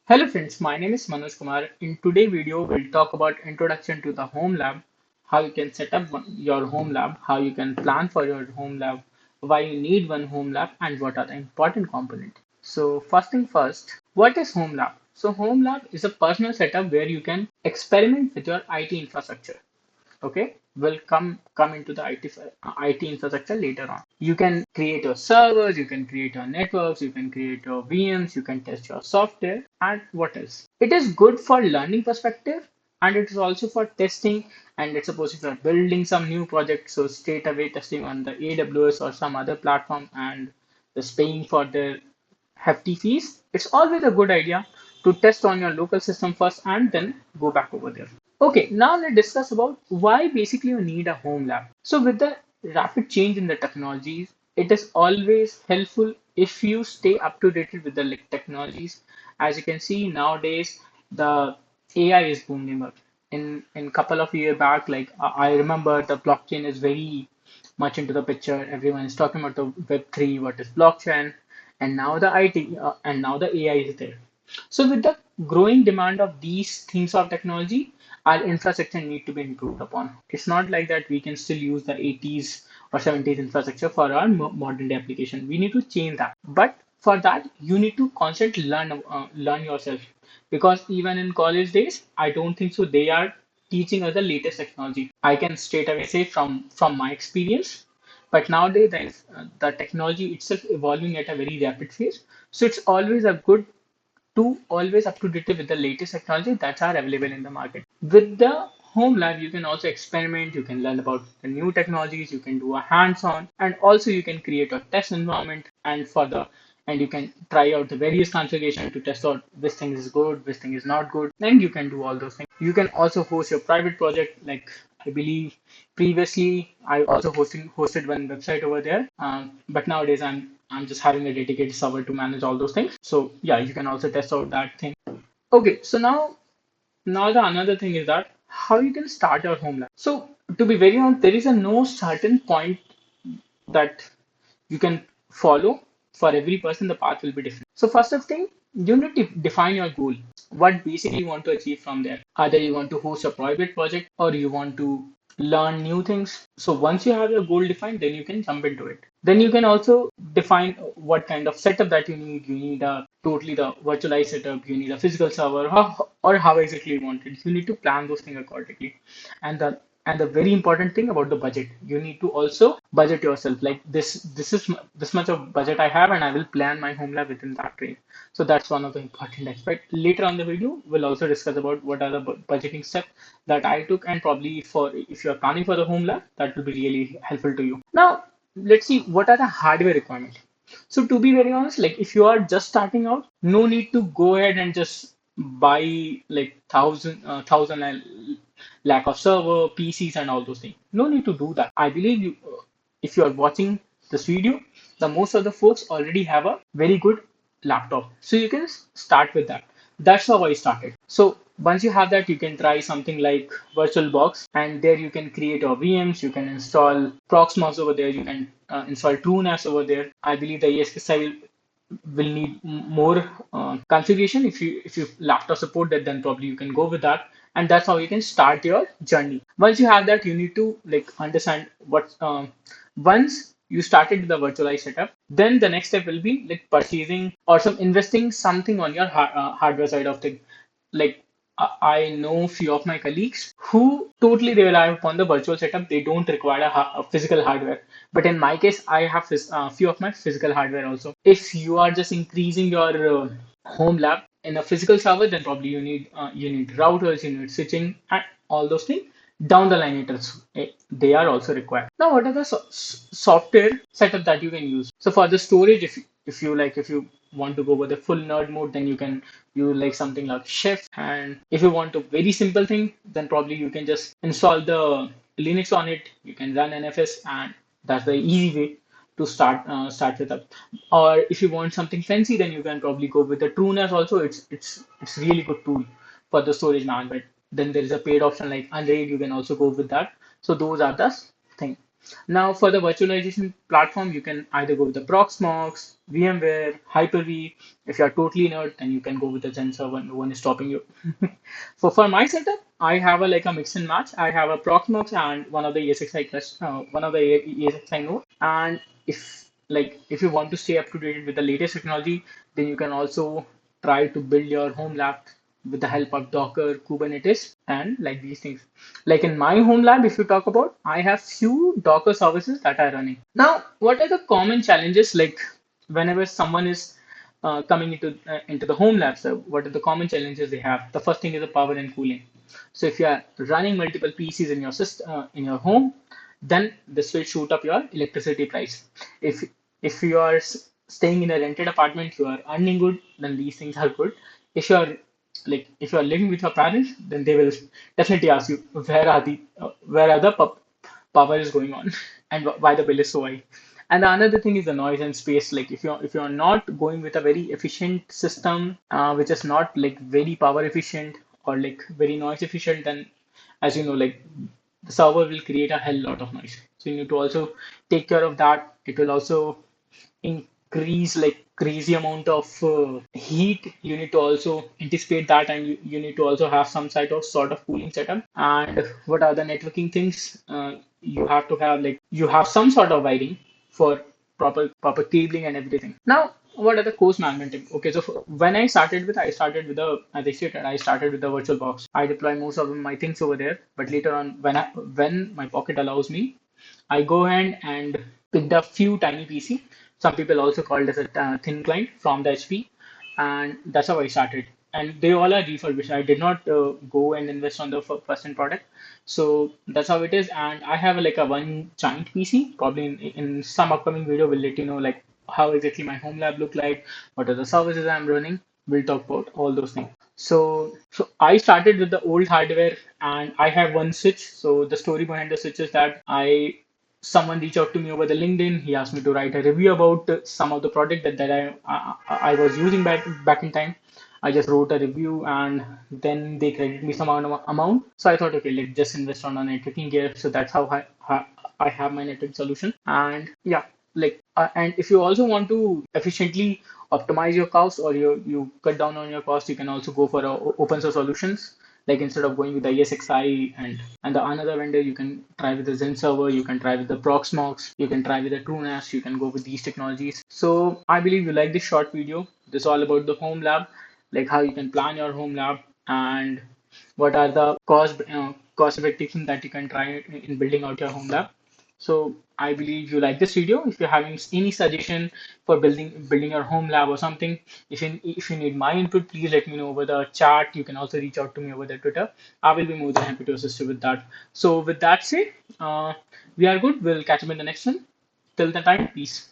Hello friends, my name is Manoj Kumar. In today's video, we'll talk about introduction to the home lab, how you can set up your home lab, how you can plan for your home lab, why you need one home lab, and what are the important components. So first thing first, what is home lab? So home lab is a personal setup where you can experiment with your IT infrastructure. Okay, we'll come into the IT infrastructure later on. You can create your servers, you can create your networks, you can create your VMs, you can test your software, and what else. It is good for learning perspective, and it is also for testing. And let's suppose if you're building some new project, so straight away testing on the AWS or some other platform and just paying for their hefty fees, it's always a good idea to test on your local system first and then go back over there. Okay, now let's discuss about why basically you need a home lab. So with the rapid change in the technologies, it is always helpful if you stay up to date with the technologies. As you can see nowadays, the AI is booming up. In couple of years back, like I remember the blockchain is very much into the picture. Everyone is talking about the Web3, what is blockchain, and now the IT, and now the AI is there. So with the growing demand of these things of technology, our infrastructure need to be improved upon. It's not like that we can still use the 80s or 70s infrastructure for our modern day application. We need to change that. But for that, you need to constantly learn yourself. Because even in college days, I don't think so. They are teaching us the latest technology. I can straight away say from my experience. But nowadays, the technology itself evolving at a very rapid pace. So it's always a good to always up to date with the latest technology that are available in the market. With the home lab, you can also experiment, you can learn about the new technologies, you can do a hands-on, and also you can create a test environment and you can try out the various configuration to test out this thing is good, this thing is not good, and you can do all those things. You can also host your private project, like I believe previously I also hosted one website over there, but nowadays I'm just having a dedicated server to manage all those things. So yeah, you can also test out that thing. Okay, so now the another thing is that how you can start your home lab. So to be very honest, there is a no certain point that you can follow. For every person the path will be different. So first of thing, you need to define your goal. What basically you want to achieve from there. Either you want to host a private project or you want to learn new things. So once you have your goal defined, then you can jump into it. Then you can also define what kind of setup that you need. You need a totally the virtualized setup, you need a physical server, or how exactly you want it. You need to plan those things accordingly. And the very important thing about the budget, you need to also budget yourself. Like this is this much of budget I have, and I will plan my home lab within that range. So that's one of the important aspects. Later on the video, we'll also discuss about what are the budgeting steps that I took, and probably for if you're planning for the home lab, that will be really helpful to you. Now, let's see what are the hardware requirements. So to be very honest, like if you are just starting out, no need to go ahead and just buy like thousand and lack of server, PCs, and all those things. No need to do that. I believe you, if you are watching this video, the most of the folks already have a very good laptop, so you can start with that. That's how I started. So once you have that, you can try something like VirtualBox, and there you can create your VMs. You can install Proxmox over there. You can install TrueNAS over there. I believe the ESXi will need more configuration. If you laptop support that, then probably you can go with that, and that's how you can start your journey. Once you have that, you need to like understand what once you started the virtualized setup, then the next step will be like purchasing or some investing something on your hardware side of things. Like I know few of my colleagues who totally rely upon the virtual setup. They don't require a physical hardware. But in my case, I have few of my physical hardware also. If you are just increasing your home lab in a physical server, then probably you need routers, you need switching, and all those things. Down the line, they are also required. Now, what are the software setup that you can use? So for the storage, if you want to go with the full nerd mode, then you can use like something like Chef. And if you want a very simple thing, then probably you can just install the Linux on it. You can run NFS, and that's the easy way to start with up. Or if you want something fancy, then you can probably go with the TrueNAS also. It's really good tool for the storage management. Then there is a paid option like Unraid. You can also go with that. So those are the thing. Now, for the virtualization platform, you can either go with the Proxmox, VMware, Hyper-V. If you're totally nerd, then you can go with the Zen server. No one is stopping you. For my setup, I have a like a mix and match. I have a Proxmox and one of the ESXi one of the ESXi node. And if you want to stay up to date with the latest technology, then you can also try to build your home lab with the help of Docker, Kubernetes, and like these things. Like in my home lab, if you talk about, I have few Docker services that are running. Now, what are the common challenges like whenever someone is coming into the home lab? So, what are the common challenges they have? The first thing is the power and cooling. So, if you are running multiple PCs in your system in your home, then this will shoot up your electricity price. If you are staying in a rented apartment, you are earning good, then these things are good. If you are living with your parents, then they will definitely ask you where are the power is going on and why the bill is so high. And the another thing is the noise and space. Like if you're not going with a very efficient system, which is not like very power efficient or like very noise efficient, then as you know, like the server will create a hell lot of noise. So you need to also take care of that. It will also increase like crazy amount of heat. You need to also anticipate that, and you need to also have some sort of cooling setup. And what are the networking things? You have to have like you have some sort of wiring for proper cabling and everything. Now, what are the course management tips? Okay, so when I started with the as I stated, I started with the virtual box. I deploy most of my things over there, but later on, when my pocket allows me, I go ahead and picked up few tiny PC. Some people also called as a thin client from the HP, and that's how I started. And they all are refurbished. I did not go and invest on the first end product, so that's how it is. And I have like a one giant PC. Probably in some upcoming video, will let you know like how exactly my home lab look like, what are the services I'm running. We'll talk about all those things. So I started with the old hardware, and I have one switch. So the story behind the switch is that someone reached out to me over the LinkedIn. He asked me to write a review about some of the product that I was using back in time. I just wrote a review, and then they credited me some amount. So I thought, okay, let's just invest on a networking gear. So that's how I have my network solution. And yeah, and if you also want to efficiently optimize your cost, or you cut down on your cost, you can also go for open source solutions. Like instead of going with the ESXi and the another vendor, you can try with the Zen server, you can try with the Proxmox, you can try with the TrueNAS, you can go with these technologies. So I believe you like this short video. This is all about the home lab, like how you can plan your home lab, and what are the cost effective things that you can try in building out your home lab. So I believe you like this video. If you're having any suggestion for building your home lab or something, if you need my input, please let me know over the chat. You can also reach out to me over the Twitter. I will be more than happy to assist you with that. So with that said, we are good. We'll catch up in the next one. Till the time, peace.